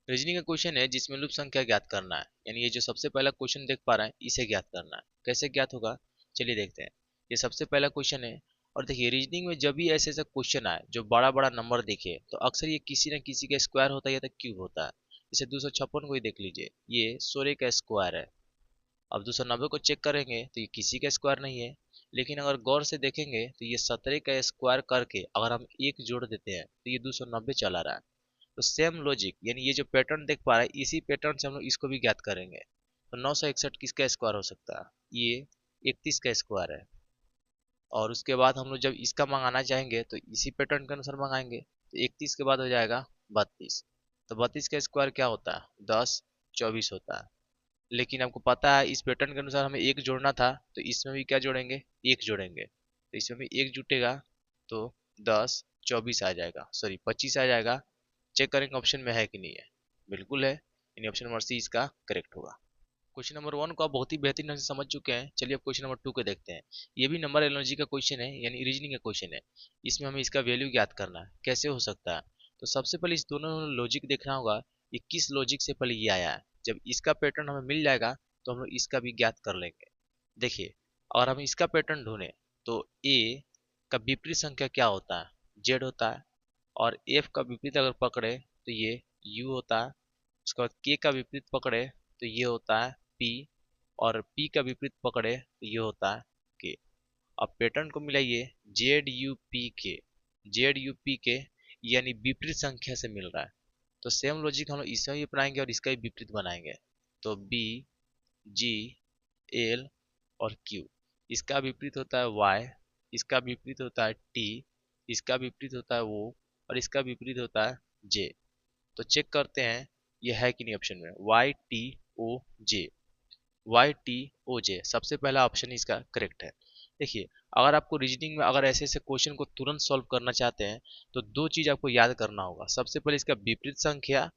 Reasoning का question है जिसमें लूप संख्या ज्ञात करना है, यानी ये जो सबसे पहला क्वेश्चन देख पा रहे हैं इसे ज्ञात करना है। कैसे ज्ञात होगा, चलिए देखते हैं। ये सबसे पहला क्वेश्चन है। और देखिए रीजनिंग में जब भी ऐसे ऐसा क्वेश्चन आए जो बड़ा बड़ा नंबर दिखे तो अक्सर ये किसी न किसी का स्क्वायर होता है या तो क्यूब होता है। जैसे 256 को ही देख लीजिए, ये 16 का स्क्वायर है। अब 290 को चेक करेंगे तो ये किसी का स्क्वायर नहीं है। लेकिन अगर गौर से देखेंगे तो ये 17 का स्क्वायर करके अगर हम एक जोड़ देते हैं तो ये 290 चला रहा है। तो सेम लॉजिक, यानी ये जो पैटर्न देख पा रहे हैं इसी पैटर्न से हम लोग इसको भी ज्ञात करेंगे। तो 961 किसका स्क्वायर हो सकता है, ये 31 का स्क्वायर है। और उसके बाद हम लोग जब इसका मंगाना चाहेंगे तो इसी पैटर्न के अनुसार मंगाएंगे। तो 31 के बाद हो जाएगा 32। तो 32 का स्क्वायर क्या होता है, 10 24 होता है। लेकिन आपको पता है इस पैटर्न के अनुसार हमें एक जोड़ना था, तो इसमें भी क्या जोड़ेंगे, एक जोड़ेंगे। तो इसमें भी एक जुटेगा तो 10 24 आ जाएगा, सॉरी 25 आ जाएगा। चेक करेंगे ऑप्शन में है कि नहीं है, बिल्कुल है, यानी ऑप्शन नंबर सी इसका करेक्ट होगा। क्वेश्चन नंबर 1 को आप बहुत ही बेहतरीन ढंग से समझ चुके हैं। चलिए अब क्वेश्चन नंबर 2 को देखते हैं। ये भी नंबर एनालॉजी का क्वेश्चन है, यानी रीजनिंग का क्वेश्चन है। इसमें हमें इसका वैल्यू ज्ञात करना है, कैसे हो सकता है। तो सबसे पहले इस दोनों लॉजिक देखना होगा, ये किस लॉजिक से पहले ये आया है। जब इसका पैटर्न हमें मिल जाएगा तो हम लोग इसका भी ज्ञात कर लेंगे। देखिए, अगर हम इसका पैटर्न ढूंढें तो ए का विपरीत संख्या क्या होता है, जेड होता है। और एफ का विपरीत अगर पकड़े तो ये यू होता है। उसके बाद के का विपरीत पकड़े तो ये होता है पी। और पी का विपरीत पकड़े तो ये होता है के। अब पैटर्न को मिलाइए, जेड यू पी के, यानी विपरीत संख्या से मिल रहा है। तो सेम लॉजिक हम लोग इसमें भी अपनाएंगे और इसका भी विपरीत बनाएंगे। तो बी जी एल और क्यू, इसका विपरीत होता है वाई, इसका विपरीत होता है टी, इसका विपरीत होता है ओ, और इसका विपरीत होता है जे। तो चेक करते हैं ये है कि नहीं ऑप्शन में, वाई टी ओ जे। वाई टी ओ जे सबसे पहला ऑप्शन इसका करेक्ट है। देखिए, अगर आपको रीजनिंग में अगर ऐसे ऐसे क्वेश्चन को तुरंत सॉल्व करना चाहते हैं तो दो चीज आपको याद करना होगा। सबसे पहले इसका विपरीत संख्या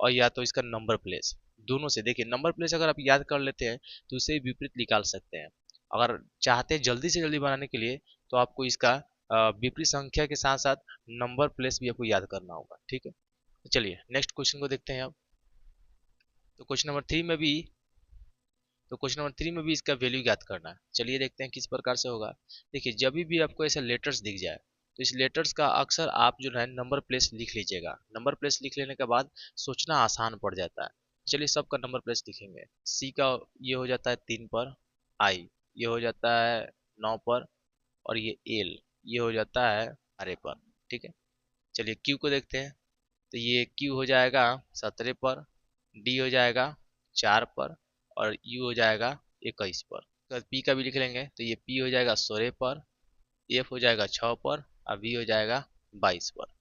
और या तो इसका नंबर प्लेस। दोनों से देखिए, नंबर प्लेस अगर आप याद कर लेते हैं तो उसे विपरीत निकाल सकते हैं। अगर चाहते हैं जल्दी से जल्दी बनाने के लिए तो आपको इसका विपरीत संख्या के साथ साथ नंबर प्लेस भी आपको याद करना होगा, ठीक है। तो चलिए नेक्स्ट क्वेश्चन को देखते हैं अब। तो क्वेश्चन नंबर 3 में भी तो क्वेश्चन नंबर 3 में भी इसका वैल्यू ज्ञात करना है। चलिए देखते हैं किस प्रकार से होगा। देखिए, जब भी आपको ऐसे लेटर्स दिख जाए तो इस लेटर्स का अक्सर आप जो है नंबर प्लेस लिख लीजिएगा। नंबर प्लेस लिख लेने के बाद सोचना आसान पड़ जाता है। चलिए सबका नंबर प्लेस लिखेंगे। सी का ये हो जाता है 3 पर, आई ये हो जाता है 9 पर, और ये एल ये हो जाता है 12 पर, ठीक है। चलिए क्यू को देखते हैं। तो ये क्यू हो जाएगा 17 पर, डी हो जाएगा 4 पर, और यू हो जाएगा 21 पर। उसके बाद पी का भी लिख लेंगे। तो ये पी हो जाएगा 16 पर, एफ हो जाएगा 6 पर, और वी हो जाएगा 22 पर।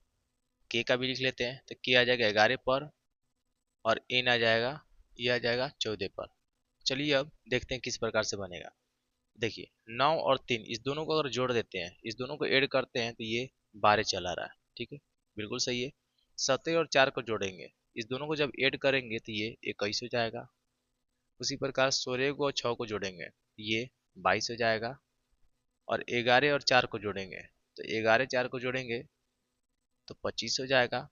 के का भी लिख लेते हैं। तो के आ जाएगा 11 पर, और एन आ जाएगा, ये आ जाएगा 14 पर। चलिए अब देखते हैं किस प्रकार से बनेगा। देखिए, 9 और 3 इस दोनों को अगर जोड़ देते हैं, इस दोनों को ऐड करते हैं तो ये 12 चला रहा है, ठीक है, बिल्कुल सही है। 17 और 4 को जोड़ेंगे, इस दोनों को जब ऐड करेंगे तो ये 21 हो जाएगा। उसी प्रकार 16 को और 6 को जोड़ेंगे, ये 22 हो जाएगा। और 11 और 4 को जोड़ेंगे, तो 11 4 को जोड़ेंगे तो 25 हो जाएगा।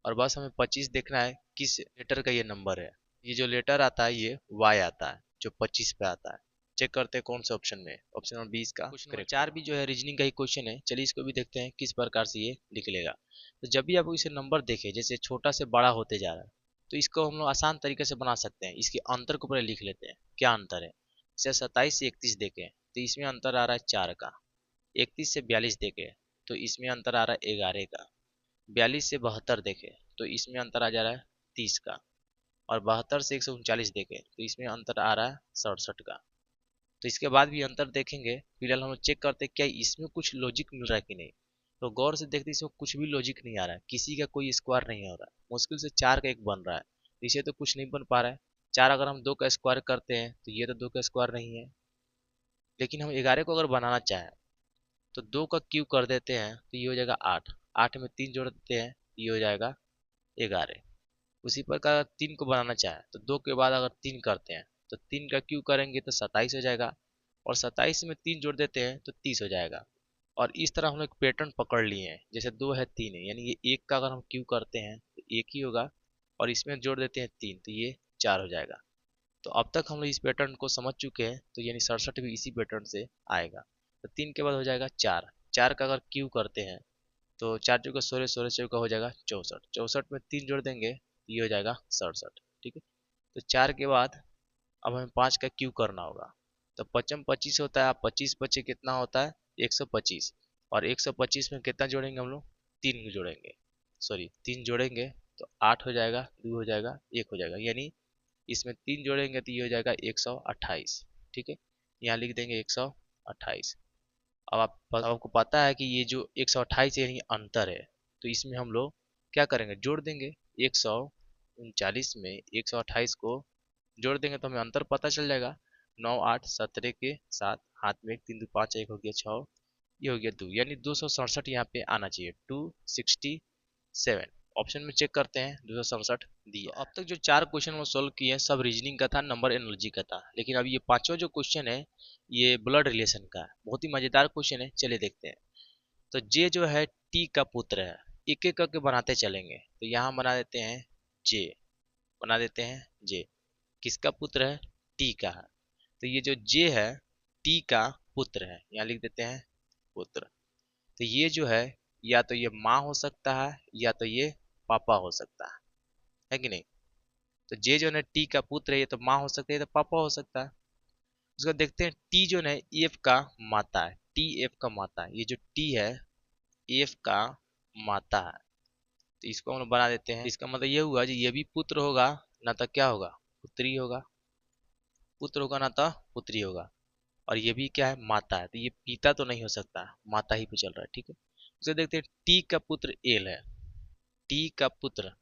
और बस हमें 25 देखना है किस लेटर का ये नंबर है। ये जो लेटर आता है ये वाई आता है जो 25 पे आता है। चेक करते हैं कौन से ऑप्शन में, ऑप्शन नंबर 20 का क्वेश्चन नंबर 4 भी जो है रीजनिंग का ही क्वेश्चन है। चलिए इसको भी देखते हैं किस प्रकार से ये निकलेगा। तो जब भी आप इसे नंबर देखें जैसे छोटा से बड़ा होते जा रहा है तो इसको हम लोग आसान तरीके से बना सकते हैं। इसके अंतर को पहले लिख लेते हैं, क्या अंतर है। जैसे 27 से 31 देखें तो इसमें अंतर आ रहा है 4 का। 31 से 42 देखें तो इसमें अंतर आ रहा है 11 का। 42 से 72 देखें तो इसमें अंतर आ जा रहा है 30 का। और 72 से 139 देखें तो इसमें अंतर आ रहा है 67 का। तो इसके बाद भी अंतर देखेंगे, फिलहाल हम चेक करते हैं क्या इसमें कुछ लॉजिक मिल रहा है कि नहीं। तो गौर से देखते इसमें कुछ भी लॉजिक नहीं आ रहा है, किसी का कोई स्क्वायर नहीं हो रहा है। मुश्किल से 4 का एक बन रहा है, तो इसे तो कुछ नहीं बन पा रहा है। 4 अगर हम 2 का स्क्वायर करते हैं तो ये तो 2 का स्क्वायर नहीं है। लेकिन हम 11 को अगर बनाना चाहें तो 2 का क्यूब कर देते हैं तो ये हो जाएगा 8। 8 में 3 जोड़ देते हैं, ये हो जाएगा 11। उसी प्रकार 3 को बनाना चाहे तो 2 के बाद अगर 3 करते हैं तो 3 का क्यू करेंगे तो 27 हो जाएगा। और 27 में 3 जोड़ देते हैं तो 30 हो जाएगा। और इस तरह हम लोग पैटर्न पकड़ लिए हैं, जैसे 2 है 3 है, यानी ये 1 का अगर हम क्यू करते हैं तो 1 ही होगा। और इसमें जोड़ देते हैं 3, तो ये 4 हो जाएगा। तो अब तक हम लोग इस पैटर्न को समझ चुके हैं, तो यानी 67 भी इसी पैटर्न से आएगा। तो 3 के बाद हो जाएगा 4, 4 का अगर क्यू करते हैं तो 4 चौका 16, 16 चौका हो जाएगा 64, 64 में 3 जोड़ देंगे तो ये हो जाएगा 67। ठीक है, तो 4 के बाद अब हमें 5 का क्यू करना होगा। तो 5 25 होता है, 25 25 कितना होता है 125, और 125 में कितना जोड़ेंगे हम लोग 3 जोड़ेंगे, सॉरी 3 जोड़ेंगे तो 8 हो जाएगा, 2 हो जाएगा, 1 हो जाएगा, यानी इसमें 3 जोड़ेंगे तो ये हो जाएगा 128। ठीक है, यहाँ लिख देंगे 128। अब आपको पता है कि ये जो 128 यानी अंतर है, तो इसमें हम लोग क्या करेंगे जोड़ देंगे। 139 में 128 को जोड़ देंगे तो हमें अंतर पता चल जाएगा। 9 8 17 के साथ हाथ में 3 2 5 1 हो गया 6, ये हो गया 2, यानी 267 यहाँ पे आना चाहिए, 267। ऑप्शन में चेक करते हैं, 267 दिया। तो अब तक जो 4 क्वेश्चन वो सोल्व किए हैं सब रीजनिंग का था, नंबर एनालॉजी का था, लेकिन अब ये पांचवा जो क्वेश्चन है ये ब्लड रिलेशन का है। बहुत ही मजेदार क्वेश्चन है, चलिए देखते हैं। तो जे जो है टी का पुत्र है, एक एक करके बनाते चलेंगे। तो यहाँ बना देते हैं जे, बना देते हैं जे, किसका पुत्र है टी का है। तो ये जो जे है टी का पुत्र है, यहाँ लिख देते हैं पुत्र। तो ये जो है या तो ये माँ हो सकता है या तो ये पापा हो सकता है कि नहीं। तो जे जो है टी का पुत्र है, ये तो माँ हो सकती है, तो पापा हो सकता है। उसको देखते हैं टी जो है एफ का माता है, टी एफ का माता है, ये जो टी है एफ का माता है। तो इसको हम लोग बना देते हैं। इसका मतलब ये हुआ जी ये भी पुत्र होगा ना तो क्या होगा पुत्री होगा, पुत्र होगा ना तो पुत्री होगा। और ये भी क्या है माता है, तो ये पिता तो नहीं हो सकता, माता ही पे चल रहा है। ठीक है, उसे देखते हैं टी का पुत्र एल है, टी का पुत्र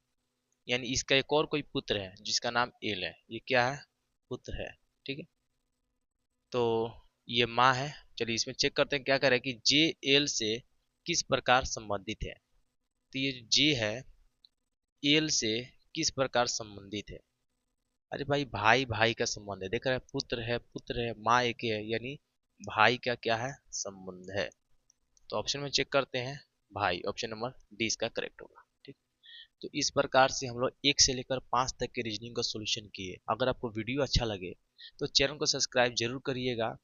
यानी इसका एक और कोई पुत्र है जिसका नाम एल है, ये क्या है पुत्र है। ठीक है, तो ये माँ है। चलिए इसमें चेक करते हैं क्या करें कि जे एल से किस प्रकार संबंधित है। तो ये जो जे है एल से किस प्रकार संबंधित है। अरे भाई भाई भाई का संबंध है, देख रहे हैं पुत्र है माँ एक ही है, यानी भाई का क्या है संबंध है। तो ऑप्शन में चेक करते हैं भाई, ऑप्शन नंबर डी इसका करेक्ट होगा। ठीक, तो इस प्रकार से हम लोग 1 से लेकर 5 तक के रीजनिंग का सॉल्यूशन किए। अगर आपको वीडियो अच्छा लगे तो चैनल को सब्सक्राइब जरूर करिएगा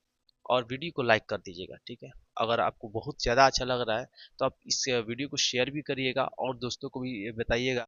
और वीडियो को लाइक कर दीजिएगा। ठीक है, अगर आपको बहुत ज़्यादा अच्छा लग रहा है तो आप इस वीडियो को शेयर भी करिएगा और दोस्तों को भी बताइएगा।